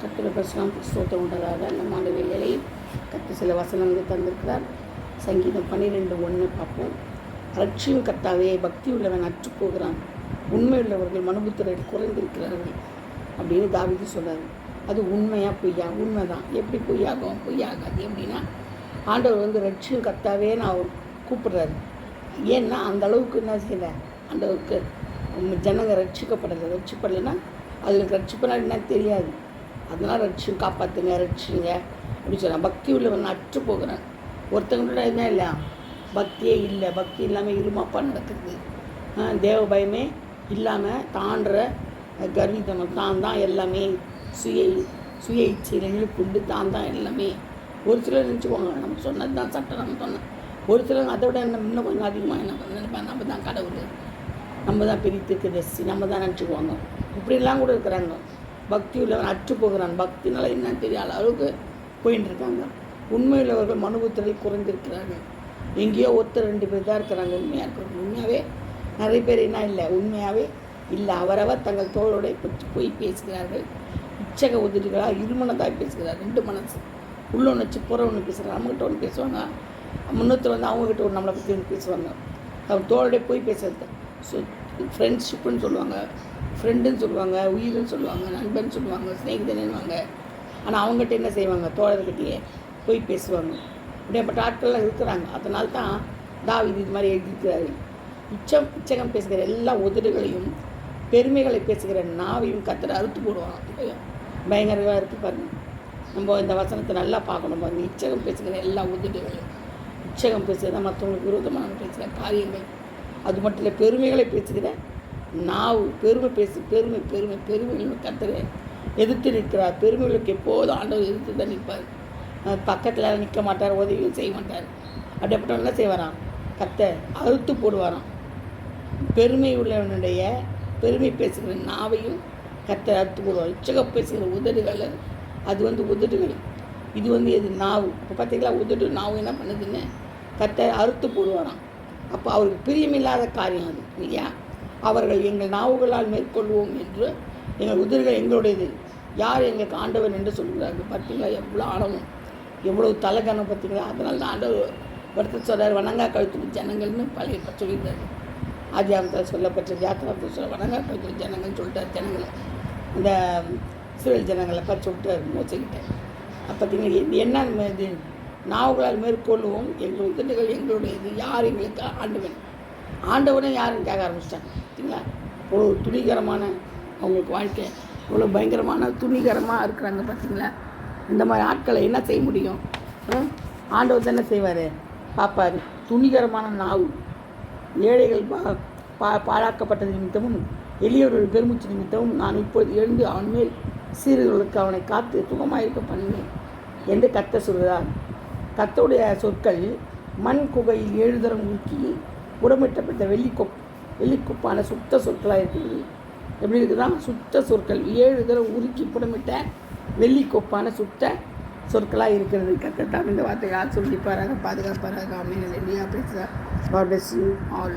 கர்த்தருடைய பரிசுநாமத்துக்கு ஸ்தோத்திரம் உண்டதாக. நம்ம ஆண்டவர்களை கர்த்தர் சில வசனங்கள் தந்திருக்கிறார். சங்கீதம் 12:1 பார்ப்போம். ரட்சியும் கர்த்தாவே, பக்தி உள்ளவன் அற்று போகிறான், உண்மை உள்ளவர்கள் மனுபுத்திரர்கள் குறைந்திருக்கிறார்கள் அப்படின்னு தாவீது சொல்கிறார். அது உண்மையா பொய்யா? உண்மை தான். எப்படி பொய்யாகும்? பொய்யாகாது. எப்படின்னா ஆண்டவர் ரட்சியும் கர்த்தாவே நான் கூப்பிடுறாரு. ஏன்னா அந்த அளவுக்கு என்ன செய்யலை, அந்த அளவுக்கு ஜனங்க ரட்சிக்கப்படலைன்னா அதுக்கு ரட்சிப்பனா என்னன்னு தெரியாது. அதனால் ரட்சியும் காப்பாற்றுங்க, ரட்சிங்க அப்படின்னு சொன்னால் பக்தி உள்ளவன் அற்று போகிறான். ஒருத்தவங்களோட என்ன இல்லை, பக்தியே இல்லை. பக்தி இல்லாமல் இருமாப்பா நடக்குது. தேவ பயமே இல்லாமல் தாண்டுற கர்வீதனம், தான் எல்லாமே சுய இச்சையில கொண்டு தான் எல்லாமே. ஒரு சிலர் நினச்சிக்குவாங்க நம்ம சொன்னது தான் சட்டம், நம்ம சொன்னோம். ஒரு சிலர் அதை விட இன்னும் கொஞ்சம் அதிகமாக என்ன நினைப்பாங்க, நம்ம தான் கடவுள், நம்ம தான் பெரிய தீர்க்கதரிசி, நம்ம தான் நினச்சிக்குவாங்க. இப்படிலாம் கூட இருக்கிறாங்க. பக்தி உள்ளவன் அற்று போகிறான். பக்தினால என்னன்னு தெரியாத அளவுக்கு போயின்னு இருக்காங்க. உண்மையுள்ளவர்கள் மனுபுத்திரர்கள் குறைந்திருக்கிறாங்க. எங்கேயோ ஒருத்தர் 2 பேர் தான் இருக்கிறாங்க உண்மையாக இருக்கிறாங்க. உண்மையாகவே நிறைய பேர் என்ன இல்லை, உண்மையாகவே இல்லை. அவரவர் தங்கள் தோளோட பற்றி போய் பேசுகிறார்கள். இச்சக உதவிகளாக இருமனதாக பேசுகிறார். 2 மனசு உள்ள ஒன்று வச்சு புற ஒன்று பேசுகிறாங்க. நம்மகிட்ட ஒன்று பேசுவாங்க, முன்னூற்றி அவங்ககிட்ட ஒரு நம்மளை பற்றி ஒன்று பேசுவாங்க. அவங்க தோளோட போய் பேசுறது ஃப்ரெண்ட்ஷிப்புன்னு சொல்லுவாங்க, ஃப்ரெண்டுன்னு சொல்லுவாங்க, உயிர்னு சொல்லுவாங்க, நண்பன் சொல்லுவாங்க, ஸ்நேகிதனுவாங்க. ஆனால் அவங்ககிட்ட என்ன செய்வாங்க, தோழர்கிட்டயே போய் பேசுவாங்க. அப்படியேப்பட்ட ஆட்கள்லாம் இருக்கிறாங்க. அதனால தான் தாவீது இது மாதிரி எழுதியிருக்கிறாரு. இச்சகம் பேசுகிற எல்லா உதடுகளையும் பெருமைகளை பேசுகிற நாவையும் கர்த்தர் அறுத்து போடுவாங்க. பயங்கரமாக இருக்குது பாருங்கள். நம்ம இந்த வசனத்தை நல்லா பார்க்கணும் பாருங்கள். இச்சகம் பேசுகிற எல்லா உதடுகளையும், இச்சகம் பேசுகிறத மற்றவங்களுக்கு விரோதமாக பேசுகிற காரியங்கள், அது மட்டும் இல்லை பெருமைகளை பேசுகிற நாவு, பெருமைகளும் கர்த்தரை எதிர்த்து நிற்கிறார். பெருமைகளுக்கு எப்போதும் ஆண்டவர் எதிர்த்து தான் நிற்பார். பக்கத்தில் நிற்க மாட்டார், உதவியும் செய்ய மாட்டார். அப்படிப்பட்ட என்ன செய்வாராம், கர்த்தர் அறுத்து போடுவாராம். பெருமை உள்ளவனுடைய பெருமை பேசுகிற நாவையும் கர்த்தர் அறுத்து போடுவார். இச்சகம் பேசுகிற உதடுகள், அது உதடுகள், இது எது, நாவு. இப்போ பார்த்தீங்களா, உதடு நாவு என்ன பண்ணுதுன்னு கர்த்தர் அறுத்து போடுவாராம். அப்போ அவருக்கு பிரியமில்லாத காரியம் அது இல்லையா. அவர்கள் எங்கள் நாவுகளால் மேற்கொள்வோம் என்று, எங்கள் உதடுகள் எங்களுடையது, யார் எங்களுக்கு ஆண்டவன் என்று சொல்கிறார்கள். பார்த்தீங்களா எவ்வளோ ஆணவம், எவ்வளோ தலைகணம் பார்த்தீங்களா. அதனால தான் ஆண்டவர் ஒருத்தர் சொல்கிறார், வணங்கா கழுத்து ஜனங்கள்னு பழைய சொல்லியிருந்தார். ஆதியாகமத்தில் சொல்லப்பட்ட யாத்திராத்தில் சொல்ல வணங்கா கழுத்து ஜனங்கள்னு சொல்லிட்டார். ஜனங்களை இந்த இஸ்ரவேல் ஜனங்களை பார்த்து சொல்லிட்டார் மோசைக்கிட்ட. பார்த்தீங்கன்னா இது என்ன, இது நாவுகளால் மேற்கொள்வோம், எங்கள் உதடுகள் எங்களுடையது, யார் எங்களுக்கு ஆண்டவனே யாருன்னு கேட்க ஆரம்பிச்சிட்டாங்க. பார்த்தீங்களா இவ்வளோ துணிகரமான அவங்களுக்கு வாழ்க்கை, இவ்வளோ பயங்கரமான துணிகரமாக இருக்கிறாங்க. பார்த்தீங்களா இந்த மாதிரி ஆட்களை என்ன செய்ய முடியும்? ஆண்டவர் தானே செய்வார், பார்ப்பார். துணிகரமான நாவு, ஏழைகள் பாழாக்கப்பட்டது நிமித்தமும் எளியவர்கள் பெருமூச்சு நிமித்தமும் நான் இப்பொழுது எழுந்து அவன் மேல் சீர்களுக்கு அவனை காத்து சுகமாக இருக்க பண்ணுவேன் என்று கர்த்தர் சொல்கிறார். கர்த்தருடைய சொற்கள் மண் குகையில் 7 தரம் ஊக்கி உடமிட்டப்பட்ட வெள்ளிக்குப்பான சுத்த சொற்களாக இருக்குது. எப்படி இருக்குதான்? சுத்த சொற்கள் 7 தரம் உருக்கி புடமிட்ட வெள்ளிக்கொப்பான சுத்த சொற்களாக இருக்கிறது. கர்த்தர் இந்த வார்த்தையை சொல்லிப்பாராக, பாதுகாப்பாராக. ஆமென். இல்லையா பேசுகிறார். God bless you all.